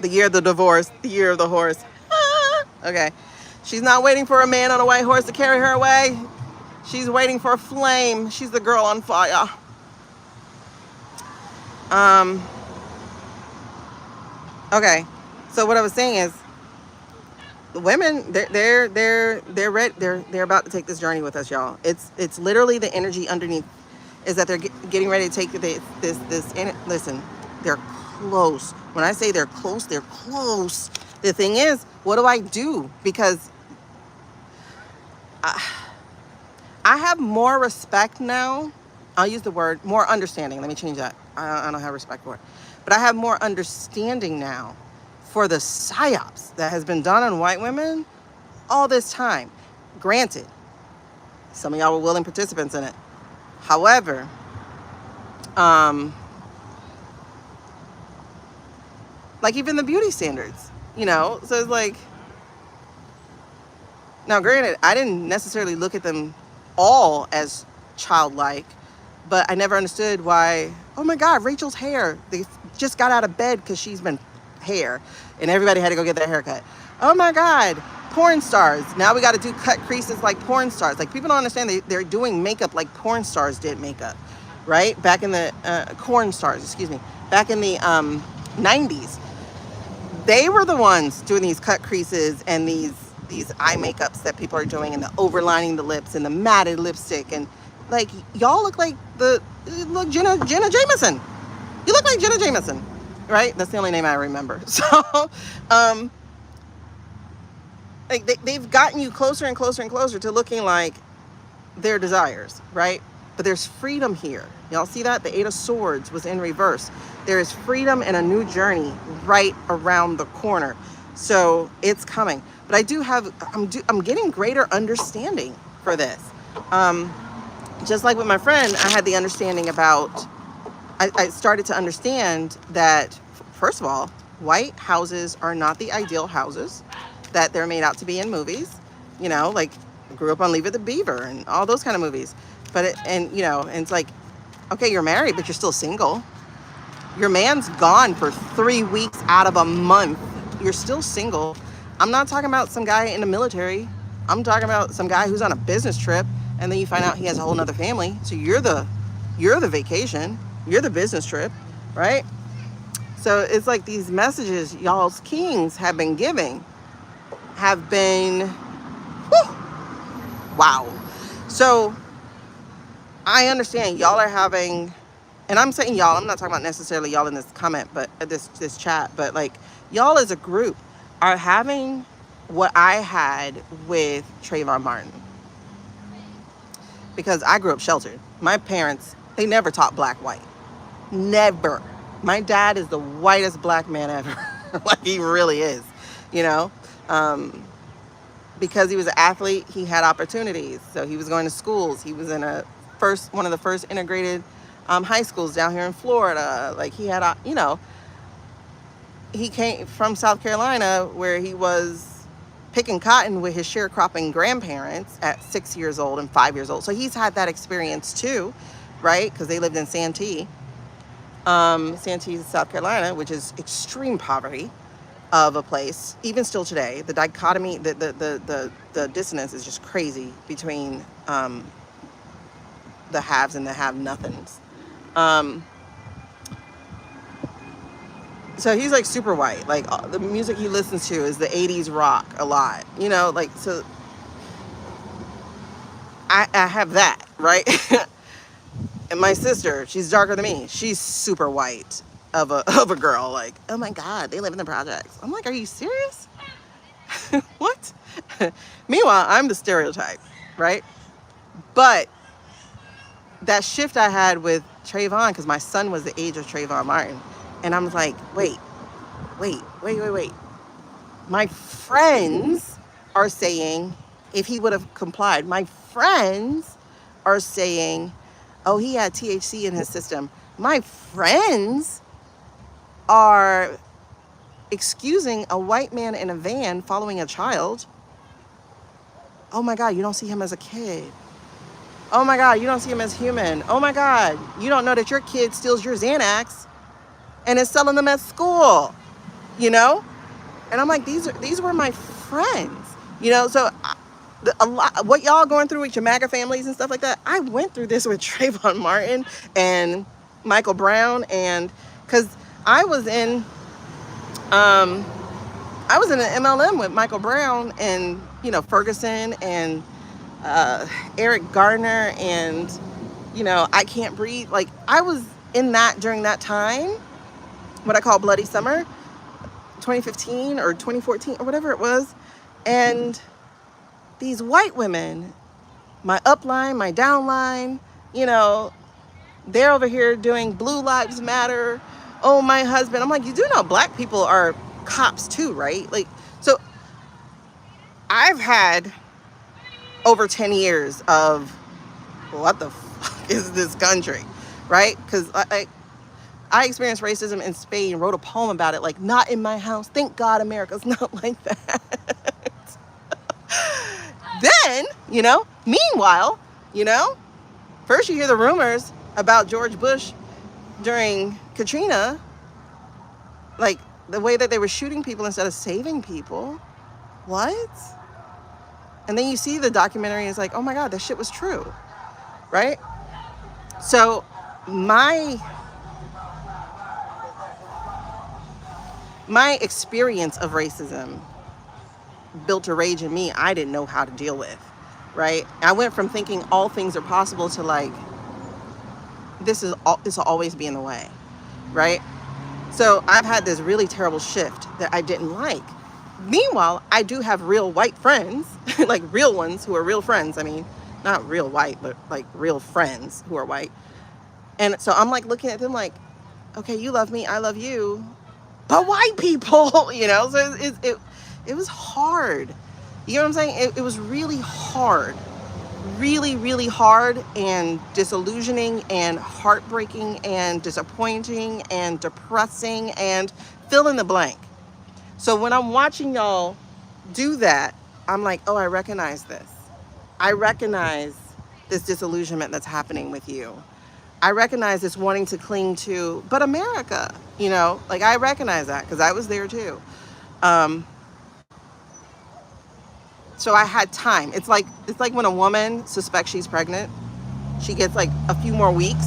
The year of the divorce, the year of the horse. Okay. She's not waiting for a man on a white horse to carry her away. She's waiting for a flame. She's the girl on fire. Um, okay. So what I was saying is, the women, they're ready. They're about to take this journey with us, y'all. It's literally the energy underneath is that they're getting ready to take listen, they're close. When I say they're close, they're close. The thing is, what do I do? Because I have more respect now. I'll use the word more understanding. Let me change that. I don't have respect for it. But I have more understanding now for the psyops that has been done on white women all this time. Granted, some of y'all were willing participants in it. However, like even the beauty standards, so it's like, now granted, I didn't necessarily look at them all as childlike, but I never understood why, oh my God, Rachel's hair, they just got out of bed because she's been hair and everybody had to go get their hair cut. Oh my God, porn stars, now we got to do cut creases like porn stars. Like, people don't understand they're doing makeup like porn stars did makeup, right? Back in the corn stars, excuse me, back in the 90s, they were the ones doing these cut creases and these eye makeups that people are doing, and the overlining the lips and the matted lipstick, and like, y'all look like Jenna Jameson. You look like Jenna Jameson, right? That's the only name I remember. So like they've gotten you closer and closer and closer to looking like their desires, right? But there's freedom here. Y'all see that? The Eight of Swords was in reverse. There is freedom and a new journey right around the corner. So it's coming. But I'm getting greater understanding for this. Just like with my friend, I had the understanding about, I started to understand that, first of all, white houses are not the ideal houses that they're made out to be in movies. Like, grew up on Leave It to Beaver and all those kind of movies. But and it's like, okay, you're married, but you're still single. Your man's gone for 3 weeks out of a month. You're still single. I'm not talking about some guy in the military. I'm talking about some guy who's on a business trip, and then you find out he has a whole nother family. So you're the vacation. You're the business trip, right? So it's like these messages y'all's kings have been giving have been, whew, wow. So I understand y'all are having, and I'm saying y'all, I'm not talking about necessarily y'all in this comment, but this chat, but like, y'all as a group are having what I had with Trayvon Martin. Because I grew up sheltered. My parents, they never taught black white. Never. My dad is the whitest black man ever. Like, he really is, because he was an athlete, he had opportunities. So he was going to schools. He was in one of the first integrated high schools down here in Florida. Like, he had, he came from South Carolina, where he was picking cotton with his sharecropping grandparents at 6 years old and 5 years old. So he's had that experience too, right? Because they lived in Santee, South Carolina, which is extreme poverty of a place. Even still today, the dichotomy, the dissonance is just crazy between the haves and the have-nothings. So he's like super white. Like, the music he listens to is the 80s rock a lot. Like, so I have that, right? And my sister, she's darker than me. She's super white of a girl. Like, oh my God, they live in the projects. I'm like, are you serious? What? Meanwhile, I'm the stereotype, right? But that shift I had with Trayvon, because my son was the age of Trayvon Martin, and I'm like, wait. My friends are saying, if he would have complied, my friends are saying, oh, he had THC in his system. My friends are excusing a white man in a van following a child. Oh my God, you don't see him as a kid. Oh my God, you don't see him as human. Oh my God, you don't know that your kid steals your Xanax and is selling them at school. you know? And I'm like, these were my friends, you know? So a lot, what y'all going through with your MAGA families and stuff like that, I went through this with Trayvon Martin and Michael Brown. And because I was in an MLM with Michael Brown and, you know, Ferguson and Eric Garner and, you know, I Can't Breathe. Like, I was in that during that time, what I call Bloody Summer, 2015 or 2014 or whatever it was. And these white women, my upline, my downline, you know, they're over here doing Blue Lives Matter. Oh, my husband. I'm like, you do know black people are cops too, right? Like, so I've had over 10 years of what the fuck is this country, right? Because I experienced racism in Spain, wrote a poem about it, like, not in my house. Thank God America's not like that. Then, you know, meanwhile, you know, first you hear the rumors about George Bush during Katrina, like the way that they were shooting people instead of saving people. What? And then you see the documentary, and it's like, oh my God, this shit was true, right? So my experience of racism built a rage in me I didn't know how to deal with, right? I went from thinking all things are possible to like, this will always be in the way, right? So I've had this really terrible shift that I didn't like. Meanwhile, I do have real white friends, like real ones who are real friends. I mean, not real white, but like real friends who are white. And so I'm like looking at them like, okay, you love me, I love you, but white people, you know? So it was hard. You know what I'm saying? It was really hard. Really, really hard and disillusioning and heartbreaking and disappointing and depressing and fill in the blank. So when I'm watching y'all do that, I'm like, oh, I recognize this. I recognize this disillusionment that's happening with you. I recognize this wanting to cling to, but America, you know, like I recognize that because I was there too. So I had time. It's like when a woman suspects she's pregnant, she gets like a few more weeks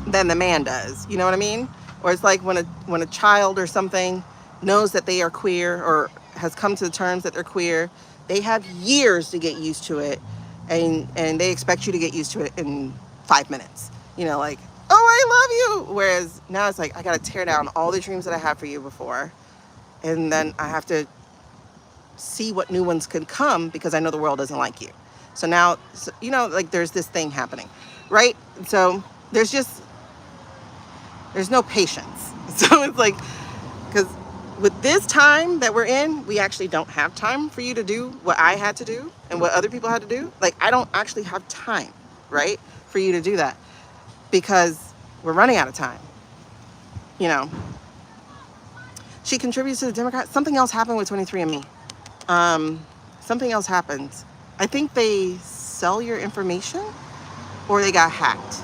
than the man does. You know what I mean? Or it's like when a child or something knows that they are queer or has come to the terms that they're queer, they have years to get used to it, and they expect you to get used to it in 5 minutes. You know, like, oh, I love you. Whereas now it's like, I got to tear down all the dreams that I had for you before. And then I have to see what new ones can come because I know the world doesn't like you. So now, you know, like there's this thing happening, right? So there's no patience. So it's like, because with this time that we're in, we actually don't have time for you to do what I had to do and what other people had to do. Like, I don't actually have time, right, for you to do that because we're running out of time, you know. She contributes to the Democrats. Something else happened with 23andMe. Something else happened. I think they sell your information or they got hacked.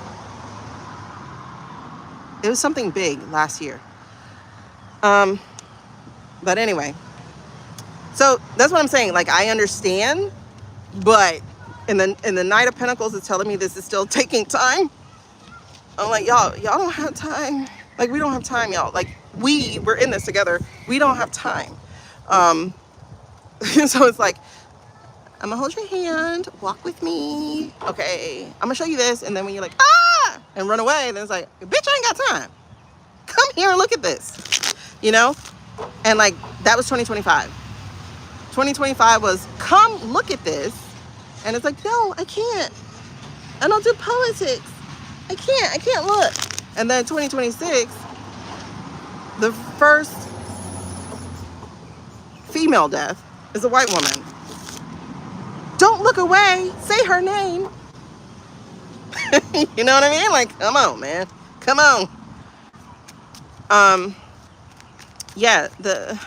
It was something big last year. But anyway, so that's what I'm saying. Like, I understand, but in the Knight of Pentacles is telling me this is still taking time. I'm like, y'all don't have time. Like, we don't have time, y'all. Like, we're in this together. We don't have time. So it's like, I'm gonna hold your hand, walk with me. Okay, I'm gonna show you this. And then when you're like, ah, and run away, then it's like, bitch, I ain't got time. Come here and look at this, you know? And like, that was 2025. 2025 was, come look at this. And it's like, no, I can't. I don't do politics. I can't look. And then 2026, the first female death is a white woman. Don't look away. Say her name. You know what I mean? Like, come on, man. Come on. Yeah, that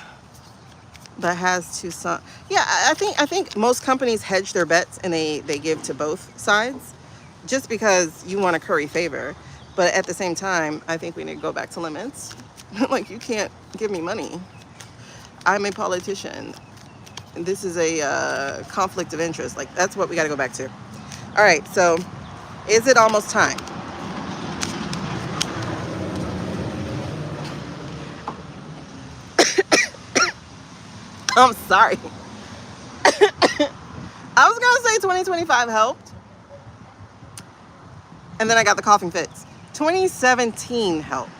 has to some. Yeah, I think most companies hedge their bets and they give to both sides, just because you want to curry favor. But at the same time, I think we need to go back to limits. Like, you can't give me money. I'm a politician. This is a conflict of interest. Like, that's what we got to go back to. All right, so is it almost time? I'm sorry. I was gonna say 2025 helped, and then I got the coughing fits. 2017 helped.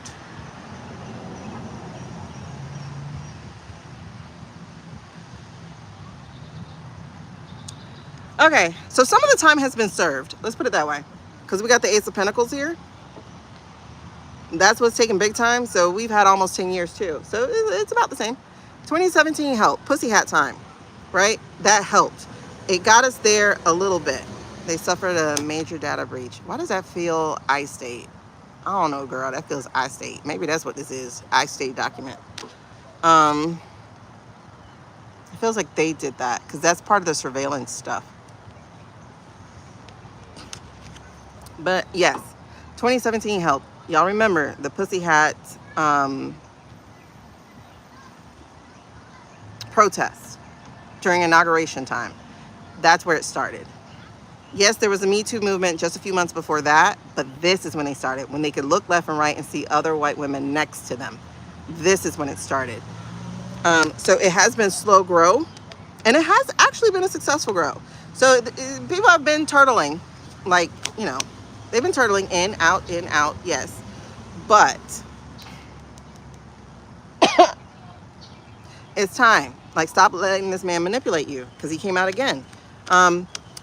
Okay, so some of the time has been served. Let's put it that way, because we got the Ace of Pentacles here. That's what's taking big time. So we've had almost 10 years too. So it's about the same. 2017 helped. Pussy hat time, right? That helped. It got us there a little bit. They suffered a major data breach. Why does that feel I-state? I don't know, girl. That feels I-state. Maybe that's what this is. I-state document. It feels like they did that because that's part of the surveillance stuff. But yes, 2017 helped. Y'all remember the pussy hat protest during inauguration time. That's where it started. Yes, there was a Me Too movement just a few months before that, but this is when they started, when they could look left and right and see other white women next to them. This is when it started. So it has been slow grow, and it has actually been a successful grow. So people have been turtling, like, you know, they've been turtling in, out, yes. But it's time. Like, stop letting this man manipulate you, because he came out again.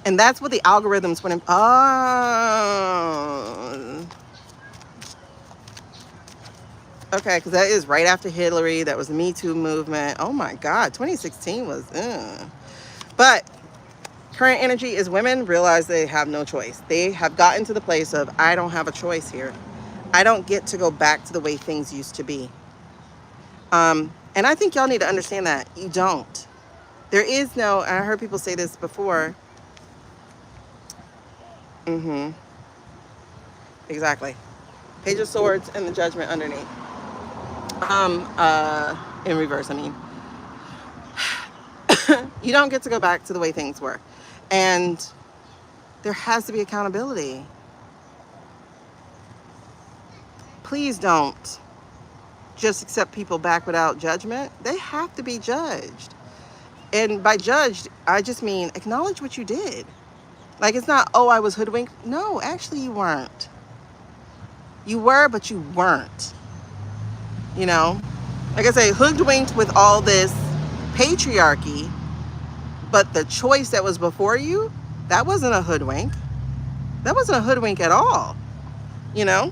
And that's what the algorithms went in. Oh. Okay, because that is right after Hillary. That was the Me Too movement. Oh my God, 2016 was... But current energy is women realize they have no choice. They have gotten to the place of, I don't have a choice here. I don't get to go back to the way things used to be. And I think y'all need to understand that. You don't. There is no... I heard people say this before. Exactly. Page of Swords and the Judgment underneath. In reverse, I mean. You don't get to go back to the way things were. And there has to be accountability. Please don't just accept people back without judgment. They have to be judged. And by judged, I just mean acknowledge what you did. Like, it's not, oh, I was hoodwinked. No, actually you weren't. You were, but you weren't. You know? Like I say, hoodwinked with all this patriarchy, but the choice that was before you, that wasn't a hoodwink. That wasn't a hoodwink at all. You know?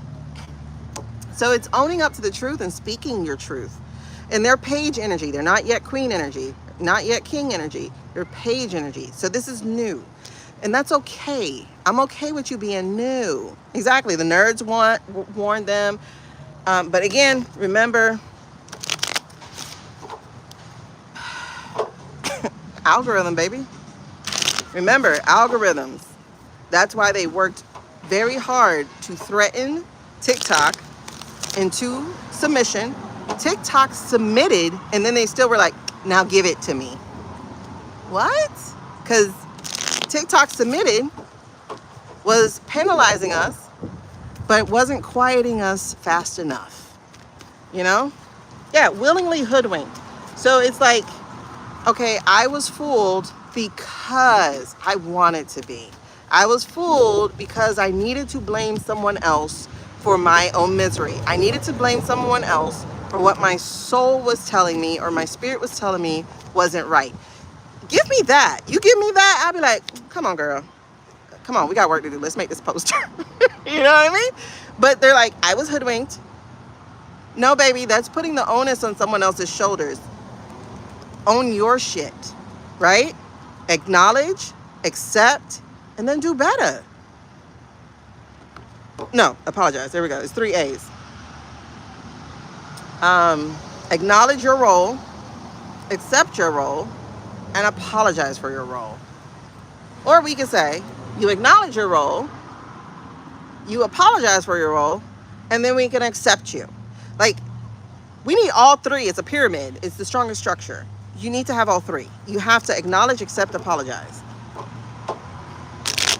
So it's owning up to the truth and speaking your truth. And they're page energy. They're not yet queen energy, not yet king energy. They're page energy. So this is new. And that's okay. I'm okay with you being new. Exactly. The nerds warned them. But again, remember, algorithm, baby. Remember, algorithms. That's why they worked very hard to threaten TikTok into submission. TikTok submitted, and then they still were like, now give it to me. What? Because TikTok submitted was penalizing us, but it wasn't quieting us fast enough. You know? Yeah, willingly hoodwinked. So it's like, okay, I was fooled because I wanted to be. I was fooled because I needed to blame someone else for my own misery. I needed to blame someone else for what my soul was telling me or my spirit was telling me wasn't right. Give me that. You give me that, I'll be like, come on, girl. Come on, we got work to do. Let's make this poster. You know what I mean? But they're like, I was hoodwinked. No, baby, that's putting the onus on someone else's shoulders. Own your shit, right? Acknowledge, accept, and then do better. No, apologize. There we go. It's 3 A's. Acknowledge your role, accept your role, and apologize for your role. Or we could say, you acknowledge your role, you apologize for your role, and then we can accept you. Like, we need all three. It's a pyramid. It's the strongest structure. You need to have all three. You have to acknowledge, accept, apologize.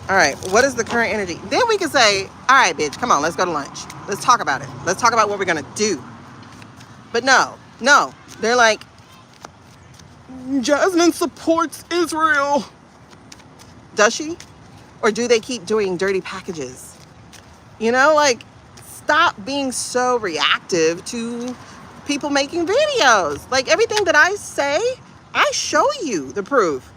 All right, what is the current energy? Then we can say, all right, bitch, come on, let's go to lunch. Let's talk about it. Let's talk about what we're going to do. But no. They're like, Jasmine supports Israel. Does she? Or do they keep doing dirty packages? You know, like, stop being so reactive to people making videos. Like, everything that I say, I show you the proof.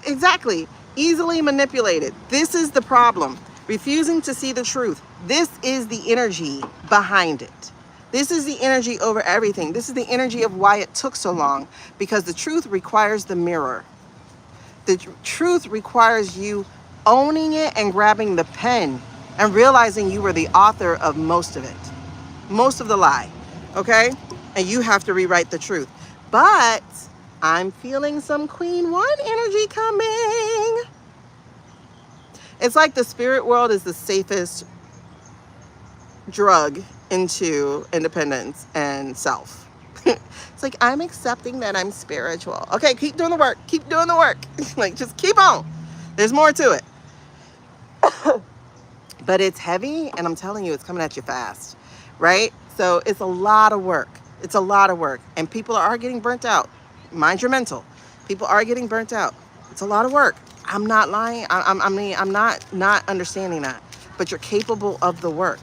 Exactly. Easily manipulated. This is the problem. Refusing to see the truth. This is the energy behind it. This is the energy over everything. This is the energy of why it took so long. Because the truth requires the mirror. The truth requires you owning it and grabbing the pen and realizing you were the author of most of it. Most of the lie. Okay? And you have to rewrite the truth. But I'm feeling some Queen One energy coming. It's like the spirit world is the safest drug into independence and self. It's like, I'm accepting that I'm spiritual. Okay, keep doing the work. Keep doing the work. Like, just keep on. There's more to it. But it's heavy, and I'm telling you, it's coming at you fast, right? So it's a lot of work. It's a lot of work. And people are getting burnt out. Mind your mental. People are getting burnt out. It's a lot of work. I'm not lying. I'm not understanding that. But you're capable of the work.